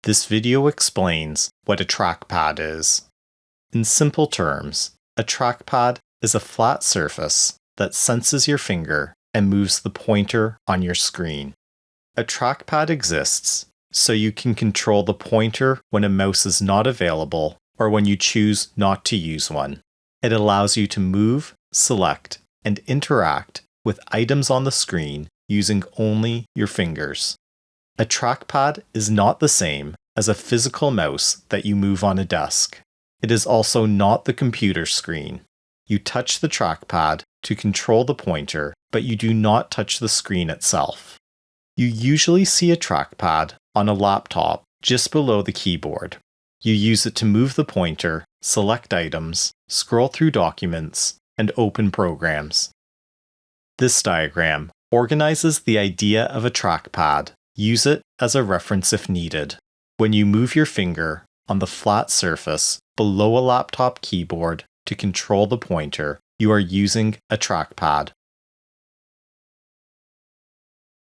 This video explains what a trackpad is. In simple terms, a trackpad is a flat surface that senses your finger and moves the pointer on your screen. A trackpad exists so you can control the pointer when a mouse is not available or when you choose not to use one. It allows you to move, select, and interact with items on the screen using only your fingers. A trackpad is not the same as a physical mouse that you move on a desk. It is also not the computer screen. You touch the trackpad to control the pointer, but you do not touch the screen itself. You usually see a trackpad on a laptop just below the keyboard. You use it to move the pointer, select items, scroll through documents, and open programs. This diagram organizes the idea of a trackpad. Use it as a reference if needed. When you move your finger on the flat surface below a laptop keyboard to control the pointer, you are using a trackpad.